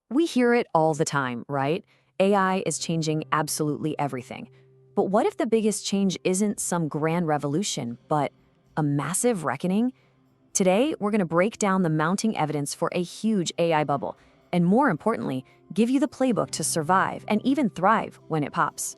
We hear it all the time, right? AI is changing absolutely everything. But what if the biggest change isn't some grand revolution, but a massive reckoning? Today, we're going to break down the mounting evidence for a huge AI bubble, and more importantly, give you the playbook to survive and even thrive when it pops.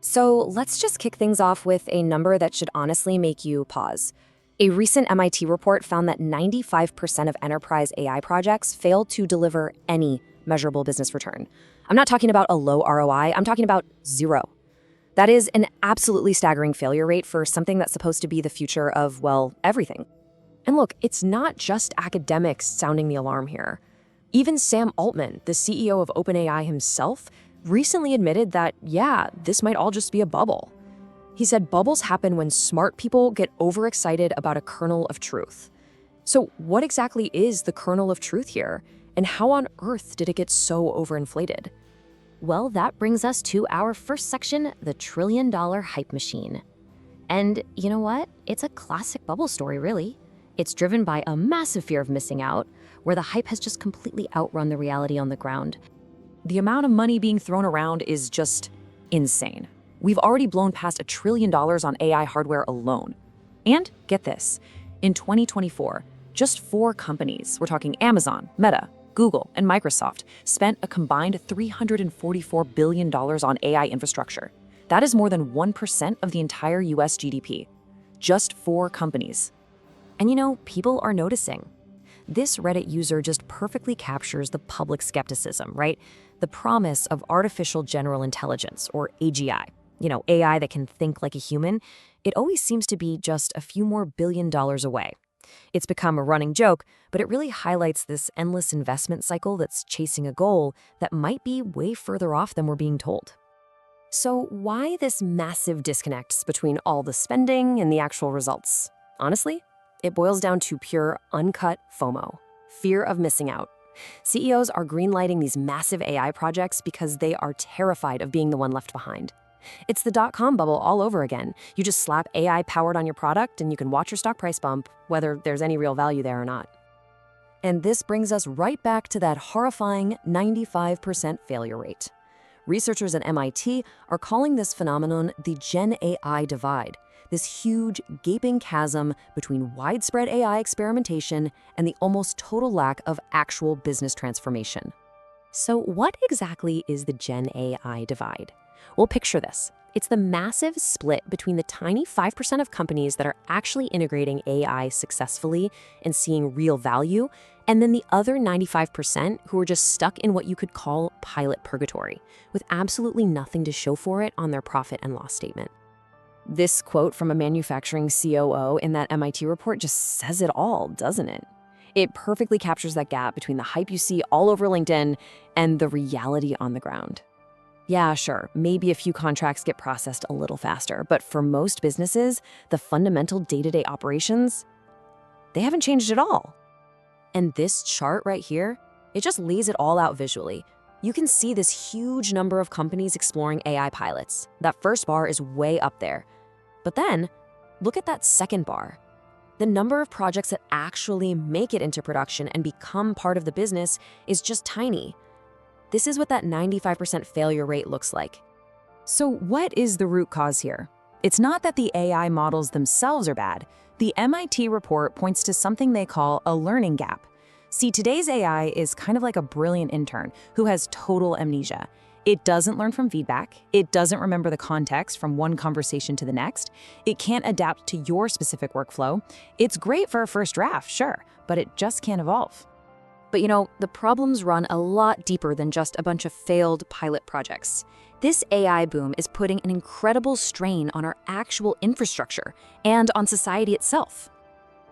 So let's just kick things off with a number that should honestly make you pause. A recent MIT report found that 95% of enterprise AI projects fail to deliver any measurable business return. I'm not talking about a low ROI, I'm talking about zero. That is an absolutely staggering failure rate for something that's supposed to be the future of, well, everything. And look, it's not just academics sounding the alarm here. Even Sam Altman, the CEO of OpenAI himself, recently admitted that, yeah, this might all just be a bubble. He said bubbles happen when smart people get overexcited about a kernel of truth. So what exactly is the kernel of truth here? And how on earth did it get so overinflated? Well, that brings us to our first section, the trillion-dollar hype machine. And you know what? It's a classic bubble story, really. It's driven by a massive fear of missing out, where the hype has just completely outrun the reality on the ground. The amount of money being thrown around is just insane. We've already blown past $1 trillion on AI hardware alone. And get this, in 2024, just 4 companies, we're talking Amazon, Meta, Google, and Microsoft, spent a combined $344 billion on AI infrastructure. That is more than 1% of the entire US GDP. Just 4 companies. And you know, people are noticing. This Reddit user just perfectly captures the public skepticism, right? The promise of artificial general intelligence, or AGI. You know, AI that can think like a human, it always seems to be just a few more $1 billion away. It's become a running joke, but it really highlights this endless investment cycle that's chasing a goal that might be way further off than we're being told. So why this massive disconnect between all the spending and the actual results? Honestly, it boils down to pure, uncut FOMO, fear of missing out. CEOs are greenlighting these massive AI projects because they are terrified of being the one left behind. It's the dot-com bubble all over again. You just slap AI powered on your product and you can watch your stock price bump, whether there's any real value there or not. And this brings us right back to that horrifying 95% failure rate. Researchers at MIT are calling this phenomenon the Gen AI divide, this huge, gaping chasm between widespread AI experimentation and the almost total lack of actual business transformation. So what exactly is the Gen AI divide? Well, picture this. It's the massive split between the tiny 5% of companies that are actually integrating AI successfully and seeing real value, and then the other 95% who are just stuck in what you could call pilot purgatory, with absolutely nothing to show for it on their profit and loss statement. This quote from a manufacturing COO in that MIT report just says it all, doesn't it? It perfectly captures that gap between the hype you see all over LinkedIn and the reality on the ground. Yeah, sure, maybe a few contracts get processed a little faster, but for most businesses, the fundamental day-to-day operations, they haven't changed at all. And this chart right here, it just lays it all out visually. You can see this huge number of companies exploring AI pilots. That first bar is way up there. But then, look at that second bar. The number of projects that actually make it into production and become part of the business is just tiny. This is what that 95% failure rate looks like. So what is the root cause here? It's not that the AI models themselves are bad. The MIT report points to something they call a learning gap. See, today's AI is kind of like a brilliant intern who has total amnesia. It doesn't learn from feedback. It doesn't remember the context from one conversation to the next. It can't adapt to your specific workflow. It's great for a first draft, sure, but it just can't evolve. But you know, the problems run a lot deeper than just a bunch of failed pilot projects. This AI boom is putting an incredible strain on our actual infrastructure and on society itself.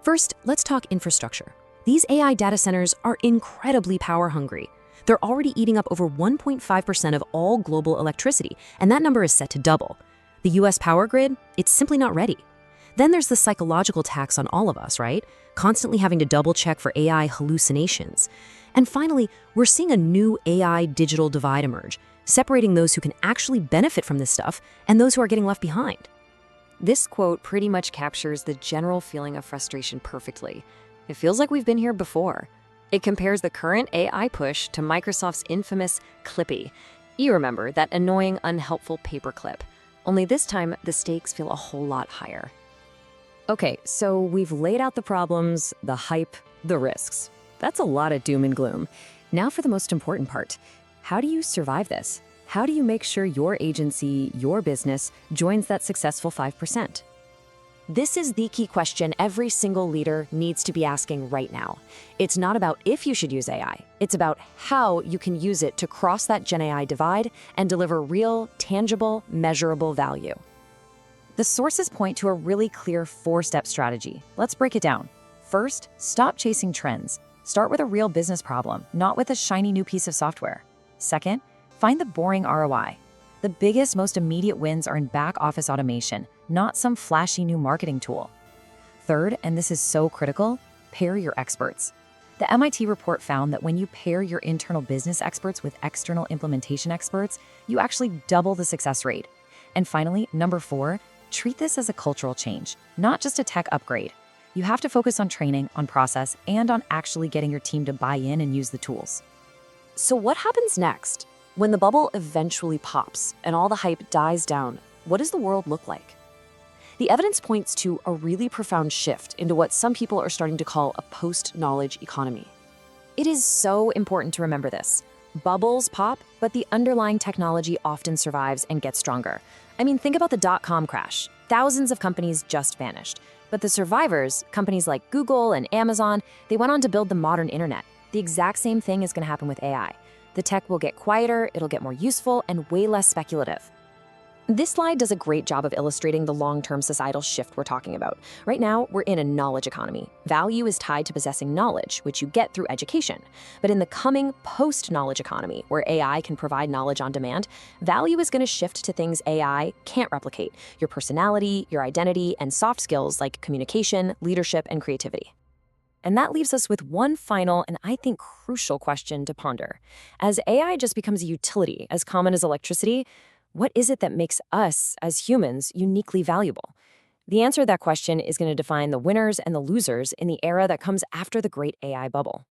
First, let's talk infrastructure. These AI data centers are incredibly power hungry. They're already eating up over 1.5% of all global electricity, and that number is set to double. The US power grid, it's simply not ready. Then there's the psychological tax on all of us, right? Constantly having to double check for AI hallucinations. And finally, we're seeing a new AI digital divide emerge, separating those who can actually benefit from this stuff and those who are getting left behind. This quote pretty much captures the general feeling of frustration perfectly. It feels like we've been here before. It compares the current AI push to Microsoft's infamous Clippy. You remember that annoying, unhelpful paperclip. Only this time, the stakes feel a whole lot higher. Okay, so we've laid out the problems, the hype, the risks. That's a lot of doom and gloom. Now for the most important part. How do you survive this? How do you make sure your agency, your business, joins that successful 5%? This is the key question every single leader needs to be asking right now. It's not about if you should use AI. It's about how you can use it to cross that Gen AI divide and deliver real, tangible, measurable value. The sources point to a really clear 4-step strategy. Let's break it down. First, stop chasing trends. Start with a real business problem, not with a shiny new piece of software. Second, find the boring ROI. The biggest, most immediate wins are in back office automation, not some flashy new marketing tool. Third, and this is so critical, pair your experts. The MIT report found that when you pair your internal business experts with external implementation experts, you actually double the success rate. And finally, number 4, treat this as a cultural change, not just a tech upgrade. You have to focus on training, on process, and on actually getting your team to buy in and use the tools. So what happens next? When the bubble eventually pops and all the hype dies down, what does the world look like? The evidence points to a really profound shift into what some people are starting to call a post-knowledge economy. It is so important to remember this. Bubbles pop, but the underlying technology often survives and gets stronger. I mean, think about the dot-com crash. Thousands of companies just vanished. But the survivors, companies like Google and Amazon, they went on to build the modern internet. The exact same thing is going to happen with AI. The tech will get quieter, it'll get more useful, and way less speculative. This slide does a great job of illustrating the long-term societal shift we're talking about. Right now, we're in a knowledge economy. Value is tied to possessing knowledge, which you get through education. But in the coming post-knowledge economy, where AI can provide knowledge on demand, value is going to shift to things AI can't replicate: your personality, your identity, and soft skills like communication, leadership, and creativity. And that leaves us with one final and I think crucial question to ponder. As AI just becomes a utility as common as electricity, what is it that makes us, as humans, uniquely valuable? The answer to that question is going to define the winners and the losers in the era that comes after the great AI bubble.